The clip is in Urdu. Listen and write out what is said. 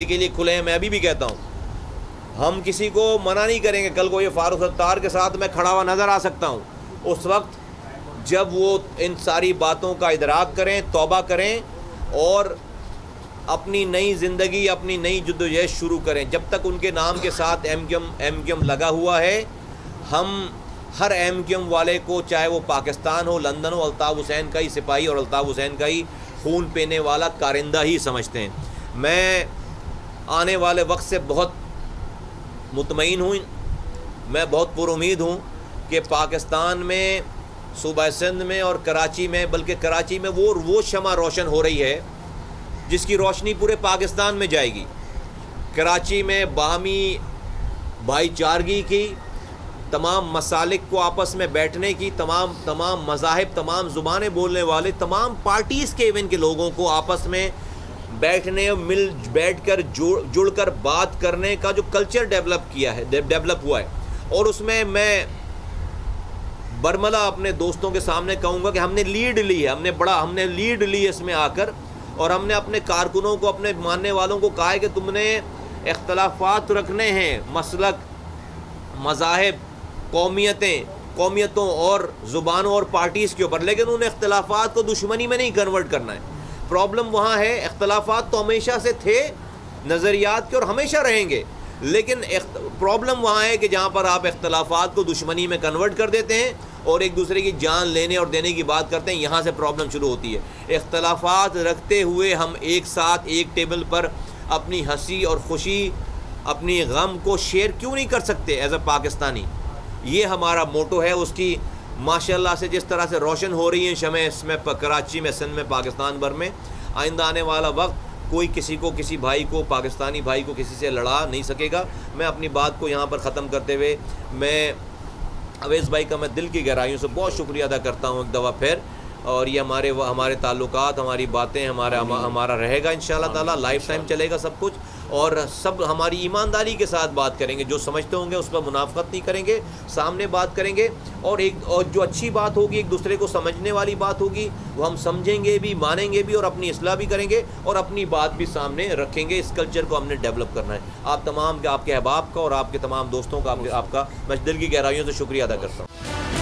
کے لیے کھلے ہیں. میں ابھی بھی کہتا ہوں ہم کسی کو منع نہیں کریں گے. کل کو یہ فاروق ستار کے ساتھ میں کھڑا ہوا نظر آ سکتا ہوں اس وقت جب وہ ان ساری باتوں کا ادراک کریں, توبہ کریں اور اپنی نئی زندگی, اپنی نئی جدوجہد شروع کریں. جب تک ان کے نام کے ساتھ ایم کیو ایم لگا ہوا ہے, ہم ہر ایم کیو ایم والے کو, چاہے وہ پاکستان ہو, لندن ہو, الطاف حسین کا ہی سپاہی اور الطاف حسین کا ہی خون پینے والا کارندہ ہی سمجھتے ہیں. میں آنے والے وقت سے بہت مطمئن ہوں, میں بہت پر امید ہوں کہ پاکستان میں, صوبہ سندھ میں اور کراچی میں, بلکہ کراچی میں وہ شمع روشن ہو رہی ہے جس کی روشنی پورے پاکستان میں جائے گی. کراچی میں باہمی بھائی چارگی کی, تمام مسالک کو آپس میں بیٹھنے کی, تمام مذاہب, تمام زبانیں بولنے والے, تمام پارٹیز کے ایون کے لوگوں کو آپس میں بیٹھنے, بیٹھ کر جڑ کر بات کرنے کا جو کلچر ڈیولپ ہوا ہے. اور اس میں برملا اپنے دوستوں کے سامنے کہوں گا کہ ہم نے لیڈ لی ہے, ہم نے لیڈ لی اس میں آ کر, اور ہم نے اپنے کارکنوں کو, اپنے ماننے والوں کو کہا ہے کہ تم نے اختلافات رکھنے ہیں مسلک, مذاہب, قومیتوں اور زبانوں اور پارٹیز کے اوپر, لیکن ان اختلافات کو دشمنی میں نہیں کنورٹ کرنا ہے. پرابلم وہاں ہے, اختلافات تو ہمیشہ سے تھے نظریات کے اور ہمیشہ رہیں گے, لیکن پرابلم وہاں ہے کہ جہاں پر آپ اختلافات کو دشمنی میں کنورٹ کر دیتے ہیں اور ایک دوسرے کی جان لینے اور دینے کی بات کرتے ہیں, یہاں سے پرابلم شروع ہوتی ہے. اختلافات رکھتے ہوئے ہم ایک ساتھ ایک ٹیبل پر اپنی ہنسی اور خوشی, اپنی غم کو شیئر کیوں نہیں کر سکتے ایز اے پاکستانی؟ یہ ہمارا موٹو ہے. اس کی ماشاءاللہ سے جس طرح سے روشن ہو رہی ہیں شمع اس میں, کراچی میں, سندھ میں, پاکستان بھر میں, آئندہ آنے والا وقت کوئی کسی بھائی کو, پاکستانی بھائی کو کسی سے لڑا نہیں سکے گا. میں اپنی بات کو یہاں پر ختم کرتے ہوئے میں اویس بھائی کا میں دل کی گہرائیوں سے بہت شکریہ ادا کرتا ہوں ایک دفعہ پھر. اور یہ ہمارے تعلقات, ہماری باتیں, ہمارا رہے گا انشاءاللہ تعالیٰ, لائف ٹائم چلے گا سب کچھ, اور سب ہماری ایمانداری کے ساتھ بات کریں گے. جو سمجھتے ہوں گے اس پر منافقت نہیں کریں گے, سامنے بات کریں گے, اور جو اچھی بات ہوگی, ایک دوسرے کو سمجھنے والی بات ہوگی, وہ ہم سمجھیں گے بھی, مانیں گے بھی, اور اپنی اصلاح بھی کریں گے, اور اپنی بات بھی سامنے رکھیں گے. اس کلچر کو ہم نے ڈیولپ کرنا ہے. آپ تمام, آپ کے احباب کا اور آپ کے تمام دوستوں کا, آپ کا میں دل کی گہرائیوں سے شکریہ ادا کرتا ہوں.